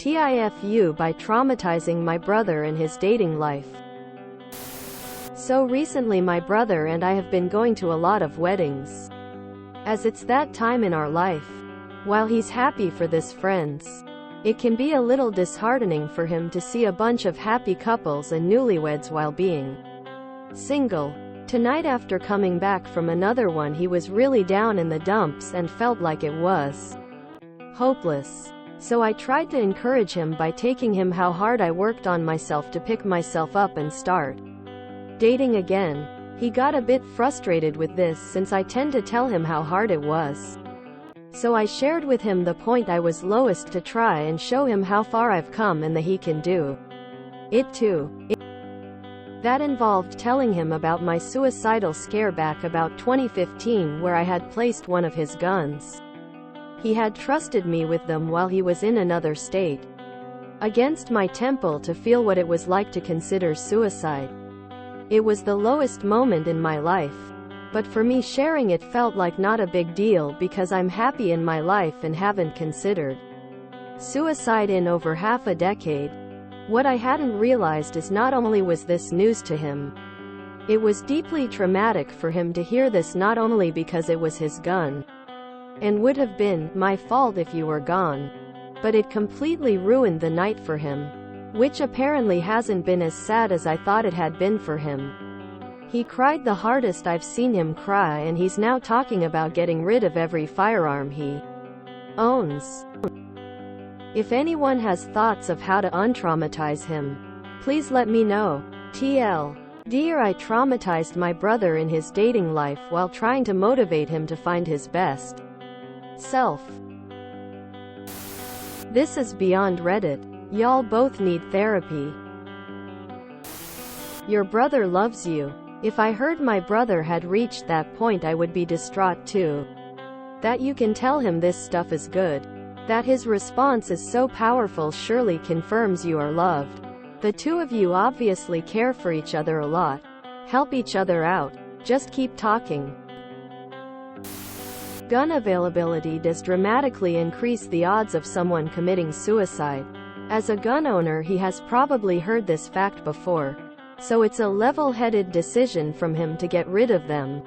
TIFU by traumatizing my brother in his dating life. So recently my brother and I have been going to a lot of weddings, as it's that time in our life. While he's happy for this friends, it can be a little disheartening for him to see a bunch of happy couples and newlyweds while being single. Tonight after coming back from another one he was really down in the dumps and felt like it was hopeless. So I tried to encourage him by taking him how hard I worked on myself to pick myself up and start dating again. He got a bit frustrated with this since I tend to tell him how hard it was. So I shared with him the point I was lowest to try and show him how far I've come and that he can do it too. That involved telling him about my suicidal scare back about 2015 where I had placed one of his guns. He had trusted me with them while he was in another state, against my temple, to feel what it was like to consider suicide. It was the lowest moment in my life, but for me sharing it felt like not a big deal because I'm happy in my life and haven't considered suicide in over half a decade. What I hadn't realized is not only was this news to him, it was deeply traumatic for him to hear this, not only because it was his gun and would have been my fault if you were gone, but it completely ruined the night for him, which apparently hasn't been as sad as I thought it had been for him. He cried the hardest I've seen him cry, and he's now talking about getting rid of every firearm he owns. If anyone has thoughts of how to untraumatize him, please let me know. TL. Dear, I traumatized my brother in his dating life while trying to motivate him to find his best self. This is beyond Reddit. Y'all both need therapy. Your brother loves you. If I heard my brother had reached that point I would be distraught too. That you can tell him this stuff is good. That his response is so powerful surely confirms you are loved. The two of you obviously care for each other a lot. Help each other out. Just keep talking. Gun availability does dramatically increase the odds of someone committing suicide. As a gun owner he has probably heard this fact before, so it's a level-headed decision from him to get rid of them.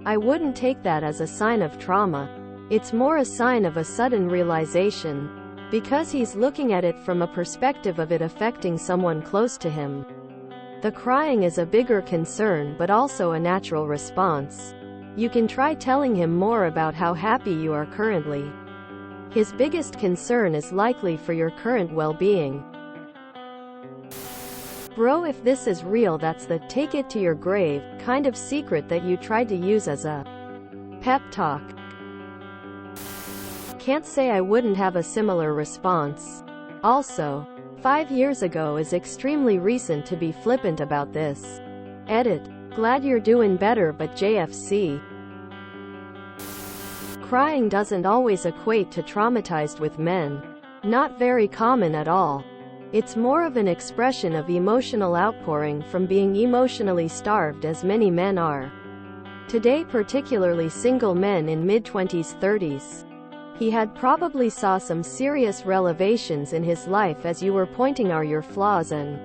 I wouldn't take that as a sign of trauma. It's more a sign of a sudden realization, because he's looking at it from a perspective of it affecting someone close to him. The crying is a bigger concern but also a natural response. You can try telling him more about how happy you are currently. His biggest concern is likely for your current well-being. Bro, if this is real, that's the take it to your grave kind of secret that you tried to use as a pep talk. Can't say I wouldn't have a similar response. Also, 5 years ago is extremely recent to be flippant about this. Edit. Glad you're doing better, but JFC. Crying doesn't always equate to traumatized with men. Not very common at all. It's more of an expression of emotional outpouring from being emotionally starved, as many men are today, particularly single men in mid-20s, 30s. He had probably saw some serious revelations in his life as you were pointing out your flaws and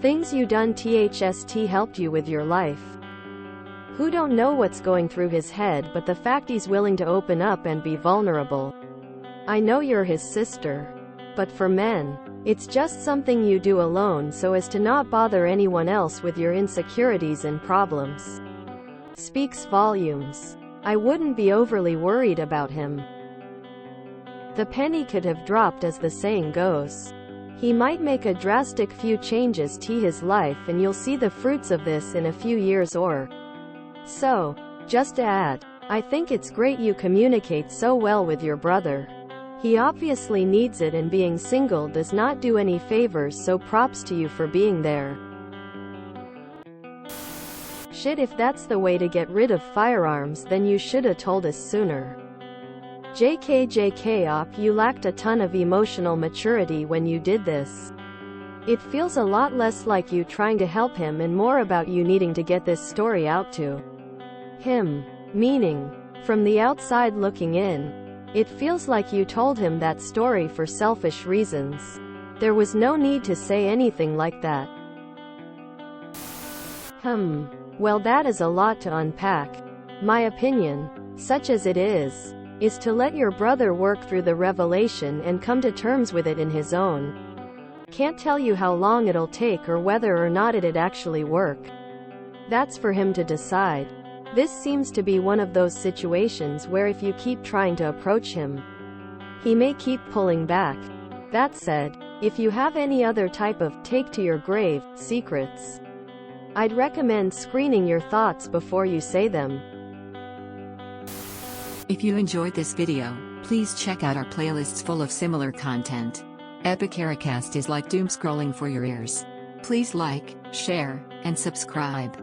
things you done THST helped you with your life. Who don't know what's going through his head, but the fact he's willing to open up and be vulnerable. I know you're his sister, but for men, it's just something you do alone so as to not bother anyone else with your insecurities and problems. Speaks volumes. I wouldn't be overly worried about him. The penny could have dropped, as the saying goes. He might make a drastic few changes to his life and you'll see the fruits of this in a few years or so. Just to add, I think it's great you communicate so well with your brother. He obviously needs it, and being single does not do any favors, so props to you for being there. Shit, if that's the way to get rid of firearms then you shoulda told us sooner. JK op, you lacked a ton of emotional maturity when you did this. It feels a lot less like you trying to help him and more about you needing to get this story out to him. Meaning, from the outside looking in, It feels like you told him that story for selfish reasons. There was no need to say anything like that. Well, that is a lot to unpack. My opinion, such as it is to let your brother work through the revelation and come to terms with it in his own. Can't tell you how long it'll take or whether or not it'd actually work. That's for him to decide. This seems to be one of those situations where if you keep trying to approach him, he may keep pulling back. That said, if you have any other type of take to your grave secrets, I'd recommend screening your thoughts before you say them. If you enjoyed this video, please check out our playlists full of similar content. Epicaricast is like doom scrolling for your ears. Please like, share, and subscribe.